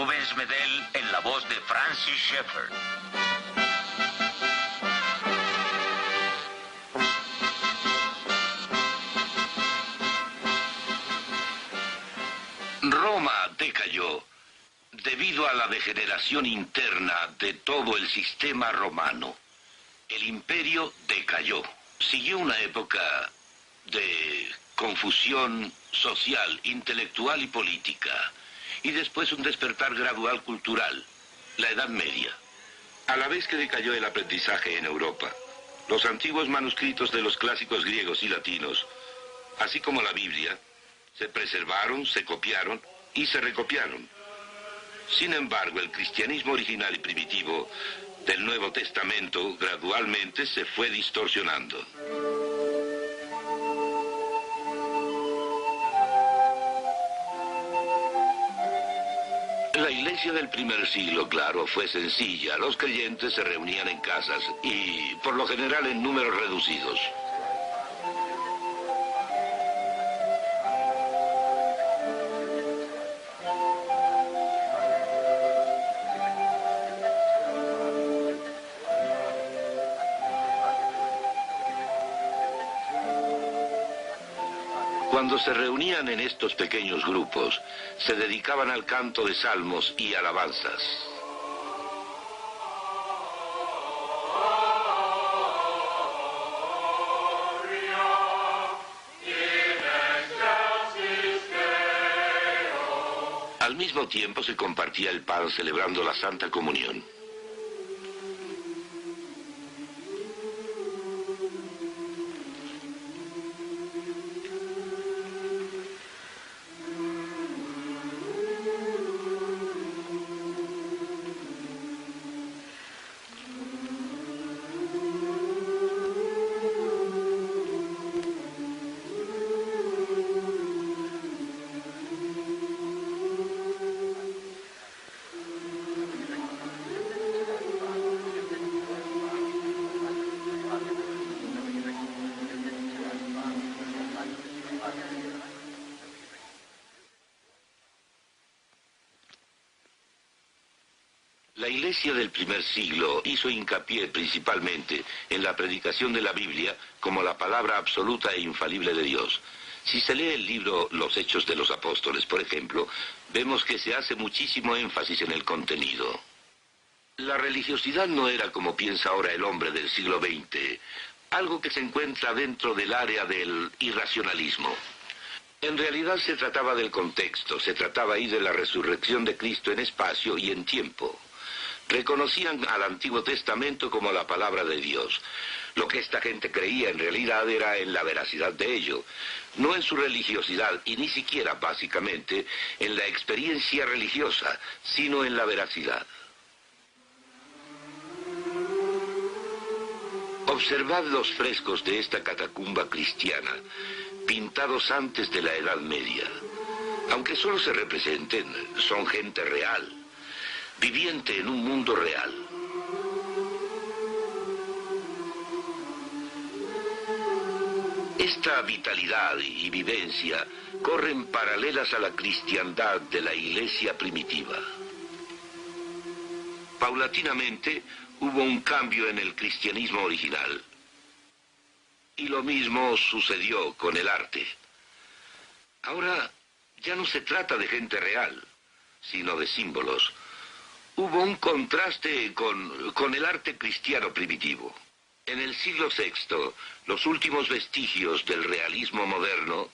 Rubens Medell en la voz de Francis Schaeffer. Roma decayó debido a la degeneración interna de todo el sistema romano. El imperio decayó. Siguió una época de confusión social, intelectual y política, y después un despertar gradual cultural, la Edad Media. A la vez que decayó el aprendizaje en Europa, los antiguos manuscritos de los clásicos griegos y latinos, así como la Biblia, se preservaron, se copiaron y se recopiaron. Sin embargo, el cristianismo original y primitivo del Nuevo Testamento gradualmente se fue distorsionando. La iglesia del primer siglo, claro, fue sencilla. Los creyentes se reunían en casas y, por lo general, en números reducidos. Cuando se reunían en estos pequeños grupos, se dedicaban al canto de salmos y alabanzas. Al mismo tiempo se compartía el pan celebrando la Santa Comunión. La iglesia del primer siglo hizo hincapié principalmente en la predicación de la Biblia como la palabra absoluta e infalible de Dios. Si se lee el libro Los Hechos de los Apóstoles, por ejemplo, vemos que se hace muchísimo énfasis en el contenido. La religiosidad no era, como piensa ahora el hombre del siglo XX, algo que se encuentra dentro del área del irracionalismo. En realidad se trataba del contexto, se trataba ahí de la resurrección de Cristo en espacio y en tiempo. Reconocían al Antiguo Testamento como la palabra de Dios. Lo que esta gente creía en realidad era en la veracidad de ello, no en su religiosidad y ni siquiera, básicamente, en la experiencia religiosa, sino en la veracidad. Observad los frescos de esta catacumba cristiana, pintados antes de la Edad Media. Aunque solo se representen, son gente real, viviente en un mundo real. Esta vitalidad y vivencia corren paralelas a la cristiandad de la iglesia primitiva. Paulatinamente hubo un cambio en el cristianismo original. Y lo mismo sucedió con el arte. Ahora ya no se trata de gente real, sino de símbolos. Hubo un contraste con el arte cristiano primitivo. En el siglo VI, los últimos vestigios del realismo moderno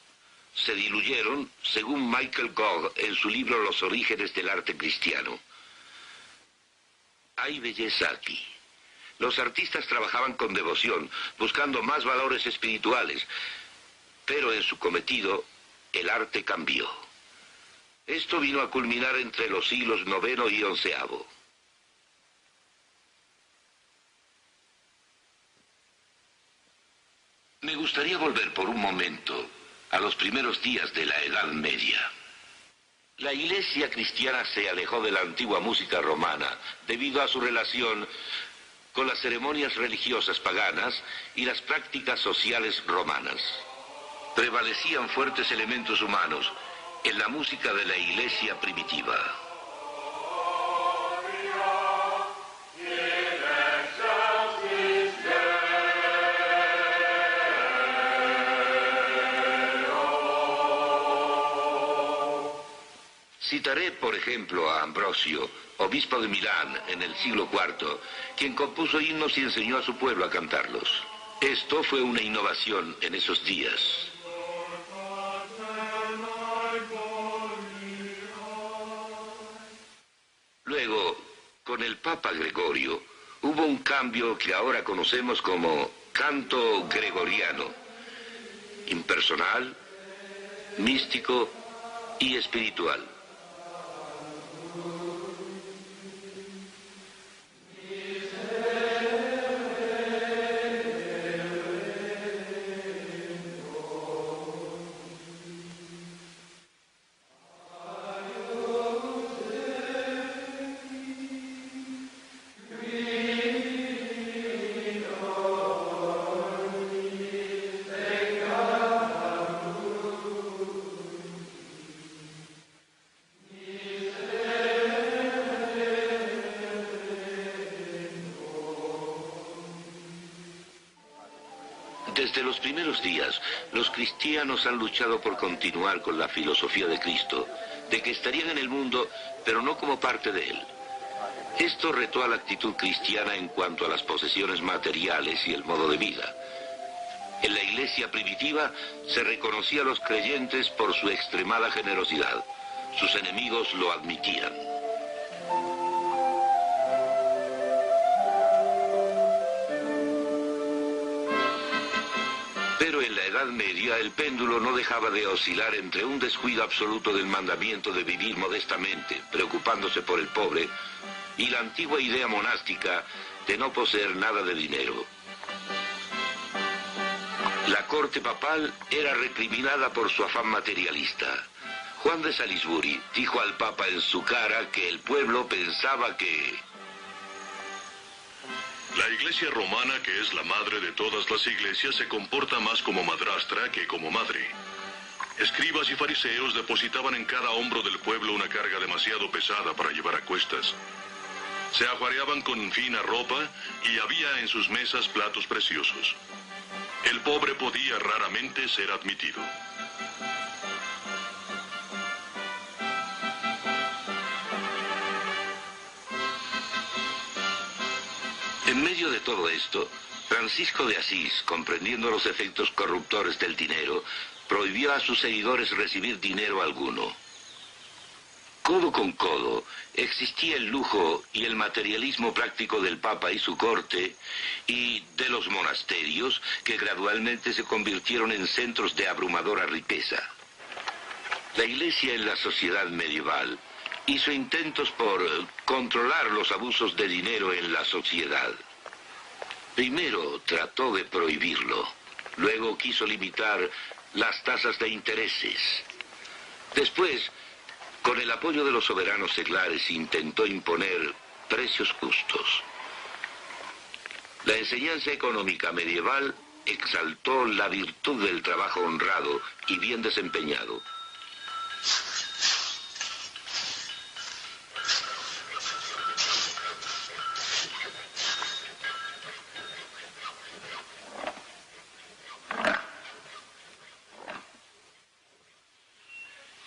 se diluyeron, según Michael Gogh en su libro Los orígenes del arte cristiano. Hay belleza aquí. Los artistas trabajaban con devoción, buscando más valores espirituales, pero en su cometido, el arte cambió. Esto vino a culminar entre los siglos IX y XI. Me gustaría volver por un momento a los primeros días de la Edad Media. La iglesia cristiana se alejó de la antigua música romana debido a su relación con las ceremonias religiosas paganas y las prácticas sociales romanas. Prevalecían fuertes elementos humanos en la música de la iglesia primitiva. Citaré, por ejemplo, a Ambrosio, obispo de Milán en el siglo IV, quien compuso himnos y enseñó a su pueblo a cantarlos. Esto fue una innovación en esos días. Luego, con el Papa Gregorio, hubo un cambio que ahora conocemos como canto gregoriano, impersonal, místico y espiritual. Desde los primeros días, los cristianos han luchado por continuar con la filosofía de Cristo, de que estarían en el mundo, pero no como parte de él. Esto retó a la actitud cristiana en cuanto a las posesiones materiales y el modo de vida. En la iglesia primitiva se reconocía a los creyentes por su extremada generosidad. Sus enemigos lo admitían. Pero en la Edad Media el péndulo no dejaba de oscilar entre un descuido absoluto del mandamiento de vivir modestamente, preocupándose por el pobre, y la antigua idea monástica de no poseer nada de dinero. La corte papal era recriminada por su afán materialista. Juan de Salisbury dijo al Papa en su cara que el pueblo pensaba que... La iglesia romana, que es la madre de todas las iglesias, se comporta más como madrastra que como madre. Escribas y fariseos depositaban en cada hombro del pueblo una carga demasiado pesada para llevar a cuestas. Se ajuareaban con fina ropa y había en sus mesas platos preciosos. El pobre podía raramente ser admitido. En medio de todo esto, Francisco de Asís, comprendiendo los efectos corruptores del dinero, prohibió a sus seguidores recibir dinero alguno. Codo con codo, existía el lujo y el materialismo práctico del Papa y su corte, y de los monasterios, que gradualmente se convirtieron en centros de abrumadora riqueza. La Iglesia en la sociedad medieval hizo intentos por controlar los abusos de dinero en la sociedad. Primero trató de prohibirlo, luego quiso limitar las tasas de intereses. Después, con el apoyo de los soberanos seglares, intentó imponer precios justos. La enseñanza económica medieval exaltó la virtud del trabajo honrado y bien desempeñado.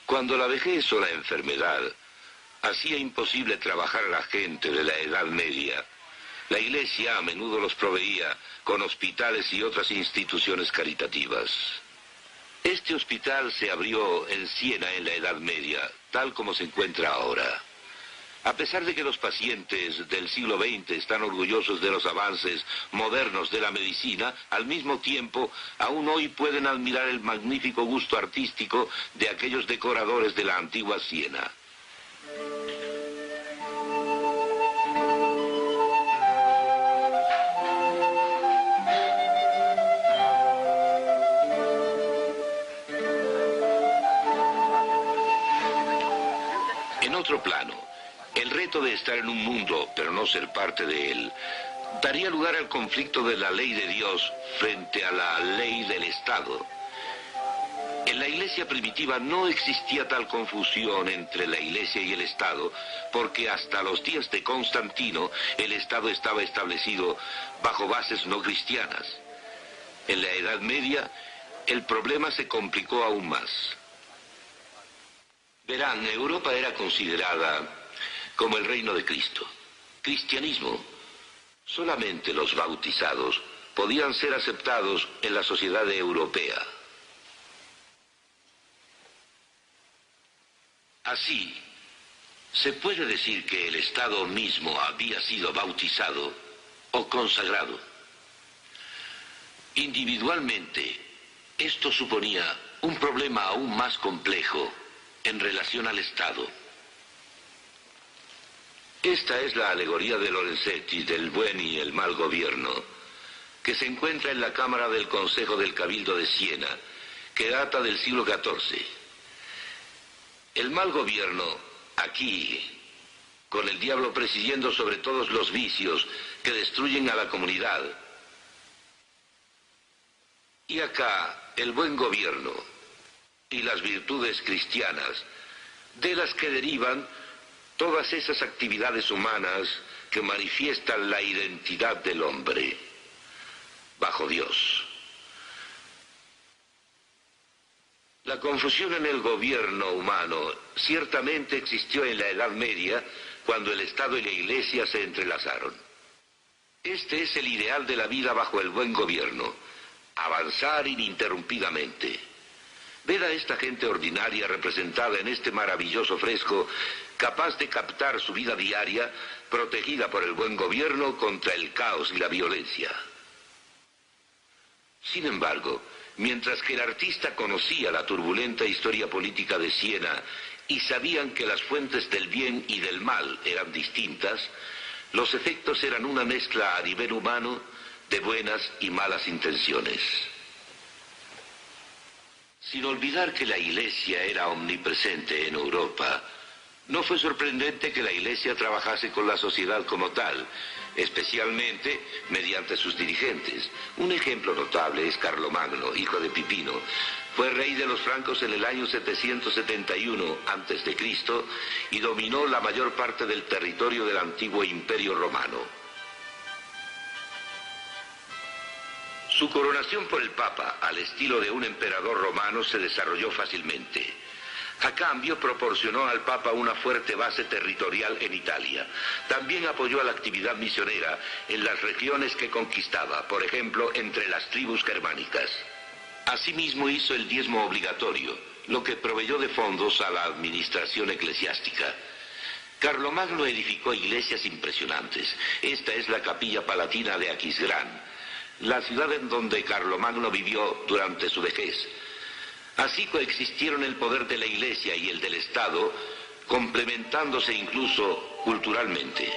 Cuando la vejez o la enfermedad hacía imposible trabajar a la gente de la Edad Media, la Iglesia a menudo los proveía con hospitales y otras instituciones caritativas. Este hospital se abrió en Siena en la Edad Media, tal como se encuentra ahora. A pesar de que los pacientes del siglo XX están orgullosos de los avances modernos de la medicina, al mismo tiempo, aún hoy pueden admirar el magnífico gusto artístico de aquellos decoradores de la antigua Siena. En otro plano, el reto de estar en un mundo, pero no ser parte de él, daría lugar al conflicto de la ley de Dios frente a la ley del Estado. En la iglesia primitiva no existía tal confusión entre la iglesia y el Estado, porque hasta los días de Constantino el Estado estaba establecido bajo bases no cristianas. En la Edad Media el problema se complicó aún más. Verán, Europa era considerada como el reino de Cristo. Cristianismo. Solamente los bautizados podían ser aceptados en la sociedad europea. Así, se puede decir que el Estado mismo había sido bautizado o consagrado. Individualmente, esto suponía un problema aún más complejo en relación al Estado. Esta es la alegoría de Lorenzetti del buen y el mal gobierno, que se encuentra en la Cámara del Consejo del Cabildo de Siena, que data del siglo XIV. El mal gobierno, aquí, con el diablo presidiendo sobre todos los vicios que destruyen a la comunidad. Y acá, el buen gobierno y las virtudes cristianas, de las que derivan todas esas actividades humanas que manifiestan la identidad del hombre bajo Dios. La confusión en el gobierno humano ciertamente existió en la Edad Media, cuando el Estado y la Iglesia se entrelazaron. Este es el ideal de la vida bajo el buen gobierno: avanzar ininterrumpidamente. Ved a esta gente ordinaria representada en este maravilloso fresco, capaz de captar su vida diaria, protegida por el buen gobierno contra el caos y la violencia. Sin embargo, mientras que el artista conocía la turbulenta historia política de Siena y sabían que las fuentes del bien y del mal eran distintas, los efectos eran una mezcla a nivel humano de buenas y malas intenciones. Sin olvidar que la Iglesia era omnipresente en Europa, no fue sorprendente que la Iglesia trabajase con la sociedad como tal, especialmente mediante sus dirigentes. Un ejemplo notable es Carlomagno, hijo de Pipino. Fue rey de los francos en el año 771 a.C. y dominó la mayor parte del territorio del antiguo Imperio Romano. Su coronación por el Papa, al estilo de un emperador romano, se desarrolló fácilmente. A cambio, proporcionó al Papa una fuerte base territorial en Italia. También apoyó a la actividad misionera en las regiones que conquistaba, por ejemplo, entre las tribus germánicas. Asimismo, hizo el diezmo obligatorio, lo que proveyó de fondos a la administración eclesiástica. Carlomagno edificó iglesias impresionantes. Esta es la capilla palatina de Aquisgrán, la ciudad en donde Carlomagno vivió durante su vejez. Así coexistieron el poder de la Iglesia y el del Estado, complementándose incluso culturalmente.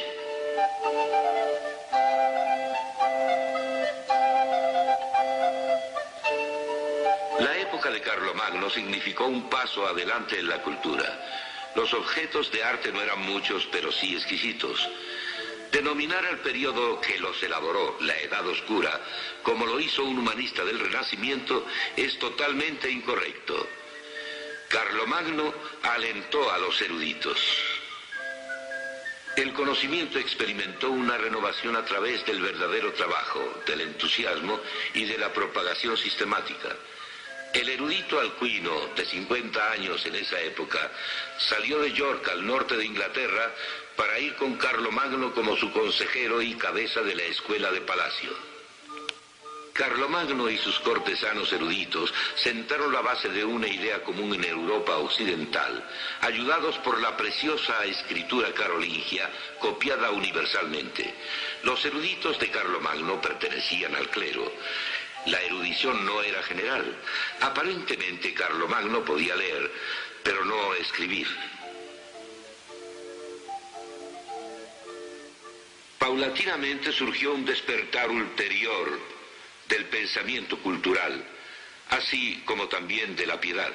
La época de Carlomagno significó un paso adelante en la cultura. Los objetos de arte no eran muchos, pero sí exquisitos. Denominar al periodo que los elaboró la Edad Oscura, como lo hizo un humanista del Renacimiento, es totalmente incorrecto. Carlomagno alentó a los eruditos. El conocimiento experimentó una renovación a través del verdadero trabajo, del entusiasmo y de la propagación sistemática. El erudito Alcuino, de 50 años en esa época, salió de York, al norte de Inglaterra, para ir con Carlomagno como su consejero y cabeza de la escuela de palacio. Carlomagno y sus cortesanos eruditos sentaron la base de una idea común en Europa occidental, ayudados por la preciosa escritura carolingia, copiada universalmente. Los eruditos de Carlomagno pertenecían al clero. La erudición no era general. Aparentemente Carlomagno podía leer, pero no escribir. Paulatinamente surgió un despertar ulterior del pensamiento cultural, así como también de la piedad,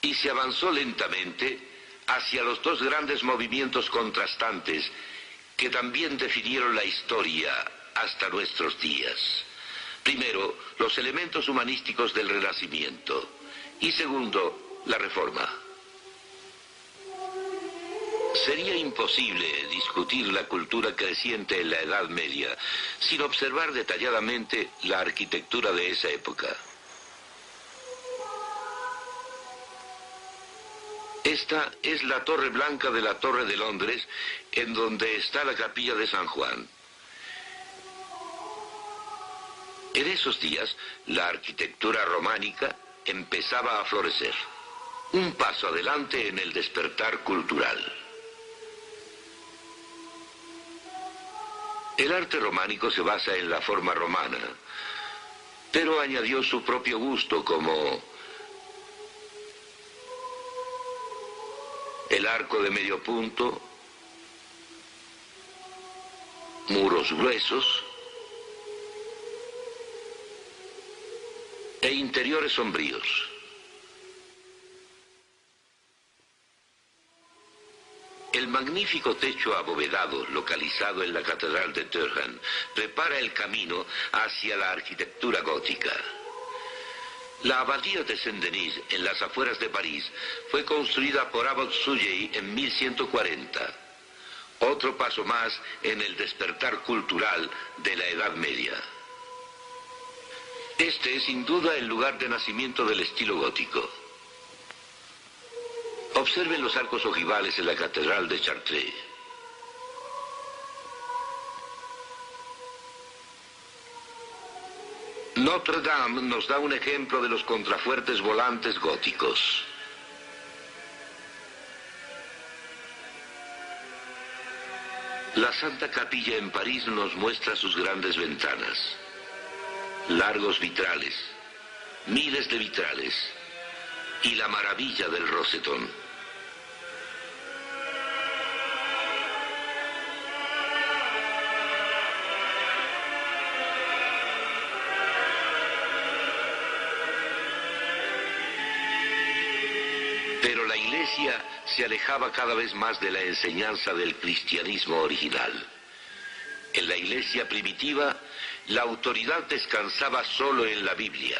y se avanzó lentamente hacia los dos grandes movimientos contrastantes que también definieron la historia hasta nuestros días. Primero, los elementos humanísticos del Renacimiento, y segundo, la Reforma. Sería imposible discutir la cultura creciente en la Edad Media sin observar detalladamente la arquitectura de esa época. Esta es la Torre Blanca de la Torre de Londres, en donde está la capilla de San Juan. En esos días, la arquitectura románica empezaba a florecer. Un paso adelante en el despertar cultural. El arte románico se basa en la forma romana, pero añadió su propio gusto, como el arco de medio punto, muros gruesos e interiores sombríos. El magnífico techo abovedado, localizado en la Catedral de Durham, prepara el camino hacia la arquitectura gótica. La abadía de Saint-Denis, en las afueras de París, fue construida por Abbot Suger en 1140. Otro paso más en el despertar cultural de la Edad Media. Este es sin duda el lugar de nacimiento del estilo gótico. Observen los arcos ojivales en la Catedral de Chartres. Notre Dame nos da un ejemplo de los contrafuertes volantes góticos. La Santa Capilla en París nos muestra sus grandes ventanas. Largos vitrales, miles de vitrales, y la maravilla del rosetón. Pero la Iglesia se alejaba cada vez más de la enseñanza del cristianismo original. En la Iglesia primitiva, la autoridad descansaba solo en la Biblia.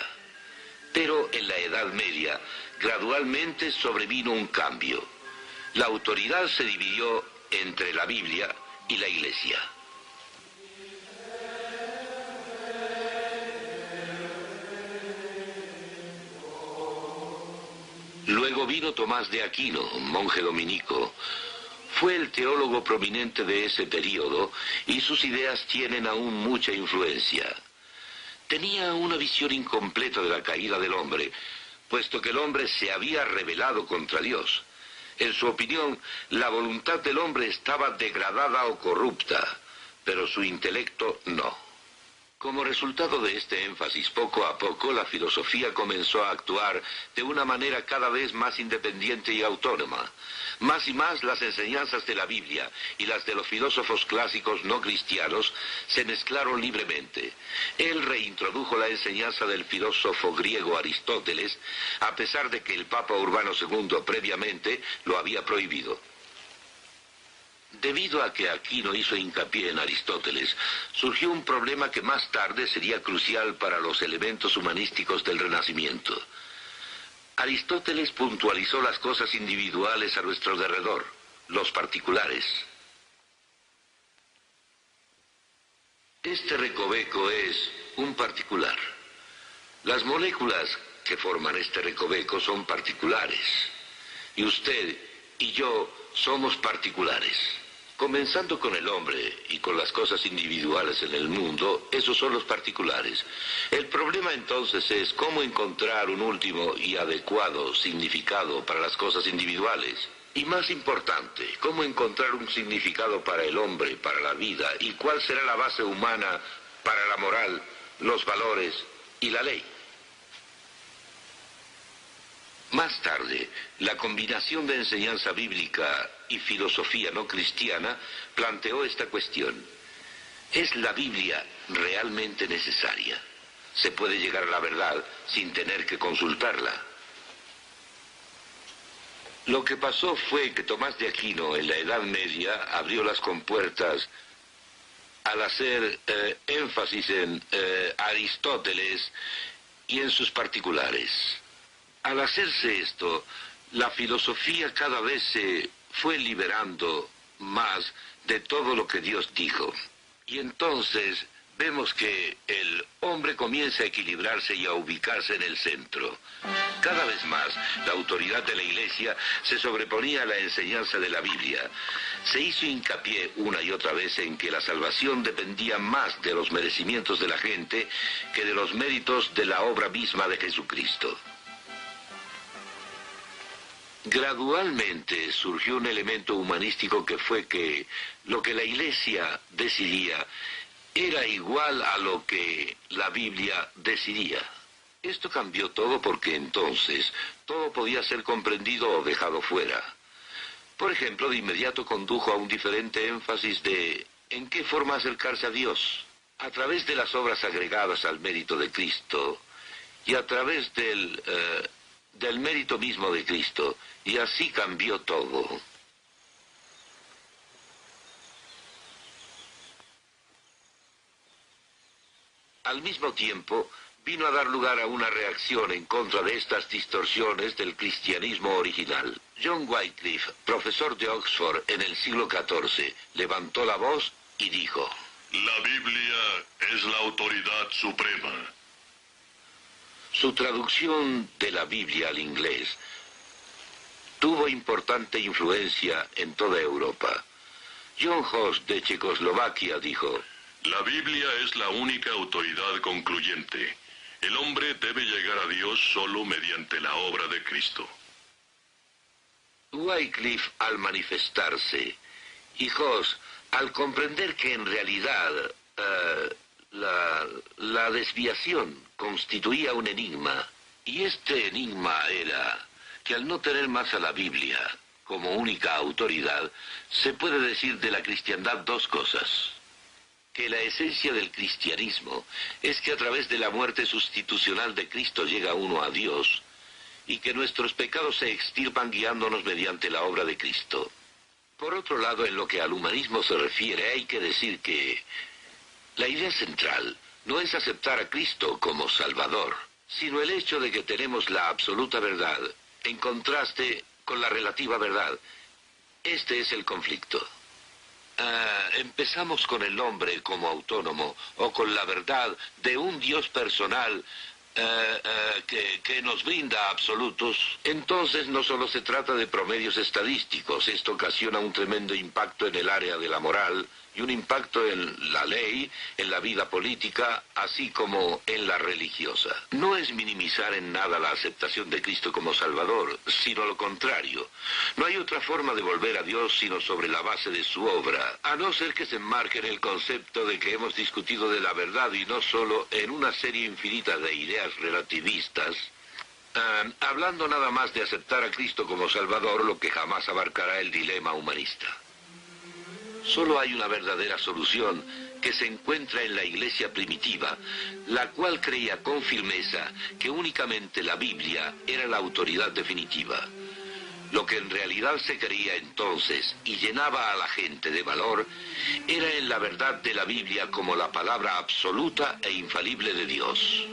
Pero en la Edad Media, gradualmente sobrevino un cambio. La autoridad se dividió entre la Biblia y la Iglesia. Luego vino Tomás de Aquino, monje dominico. Fue el teólogo prominente de ese período y sus ideas tienen aún mucha influencia. Tenía una visión incompleta de la caída del hombre, puesto que el hombre se había rebelado contra Dios. En su opinión, la voluntad del hombre estaba degradada o corrupta, pero su intelecto no. Como resultado de este énfasis, poco a poco la filosofía comenzó a actuar de una manera cada vez más independiente y autónoma. Más y más las enseñanzas de la Biblia y las de los filósofos clásicos no cristianos se mezclaron libremente. Él reintrodujo la enseñanza del filósofo griego Aristóteles, a pesar de que el Papa Urbano II previamente lo había prohibido. Debido a que Aquino hizo hincapié en Aristóteles, surgió un problema que más tarde sería crucial para los elementos humanísticos del Renacimiento. Aristóteles puntualizó las cosas individuales a nuestro derredor, los particulares. Este recoveco es un particular. Las moléculas que forman este recoveco son particulares. Y usted y yo somos particulares. Comenzando con el hombre y con las cosas individuales en el mundo, esos son los particulares. El problema entonces es cómo encontrar un último y adecuado significado para las cosas individuales. Y más importante, cómo encontrar un significado para el hombre, para la vida, y cuál será la base humana para la moral, los valores y la ley. Más tarde, la combinación de enseñanza bíblica y filosofía no cristiana planteó esta cuestión. ¿Es la Biblia realmente necesaria? ¿Se puede llegar a la verdad sin tener que consultarla? Lo que pasó fue que Tomás de Aquino en la Edad Media abrió las compuertas al hacer énfasis en Aristóteles y en sus particulares. Al hacerse esto, la filosofía cada vez se fue liberando más de todo lo que Dios dijo. Y entonces vemos que el hombre comienza a equilibrarse y a ubicarse en el centro. Cada vez más, la autoridad de la Iglesia se sobreponía a la enseñanza de la Biblia. Se hizo hincapié una y otra vez en que la salvación dependía más de los merecimientos de la gente que de los méritos de la obra misma de Jesucristo. Gradualmente surgió un elemento humanístico que fue que lo que la Iglesia decidía era igual a lo que la Biblia decidía. Esto cambió todo porque entonces todo podía ser comprendido o dejado fuera. Por ejemplo, de inmediato condujo a un diferente énfasis de en qué forma acercarse a Dios, a través de las obras agregadas al mérito de Cristo y a través del mérito mismo de Cristo, y así cambió todo. Al mismo tiempo, vino a dar lugar a una reacción en contra de estas distorsiones del cristianismo original. John Wycliffe, profesor de Oxford en el siglo XIV, levantó la voz y dijo: La Biblia es la autoridad suprema. Su traducción de la Biblia al inglés tuvo importante influencia en toda Europa. John Hus de Checoslovaquia dijo: La Biblia es la única autoridad concluyente. El hombre debe llegar a Dios solo mediante la obra de Cristo. Wycliffe, al manifestarse, y Hus, al comprender que en realidad la desviación constituía un enigma, y este enigma era que al no tener más a la Biblia como única autoridad, se puede decir de la cristiandad dos cosas: que la esencia del cristianismo es que a través de la muerte sustitucional de Cristo llega uno a Dios, y que nuestros pecados se extirpan guiándonos mediante la obra de Cristo. Por otro lado, en lo que al humanismo se refiere, hay que decir que la idea central no es aceptar a Cristo como Salvador, sino el hecho de que tenemos la absoluta verdad, en contraste con la relativa verdad. Este es el conflicto. Empezamos con el hombre como autónomo, o con la verdad de un Dios personal que nos brinda absolutos. Entonces no solo se trata de promedios estadísticos, esto ocasiona un tremendo impacto en el área de la moral y un impacto en la ley, en la vida política, así como en la religiosa. No es minimizar en nada la aceptación de Cristo como Salvador, sino lo contrario. No hay otra forma de volver a Dios sino sobre la base de su obra, a no ser que se enmarque en el concepto de que hemos discutido de la verdad y no solo en una serie infinita de ideas relativistas, hablando nada más de aceptar a Cristo como Salvador, lo que jamás abarcará el dilema humanista. Solo hay una verdadera solución que se encuentra en la Iglesia primitiva, la cual creía con firmeza que únicamente la Biblia era la autoridad definitiva. Lo que en realidad se creía entonces y llenaba a la gente de valor era en la verdad de la Biblia como la palabra absoluta e infalible de Dios.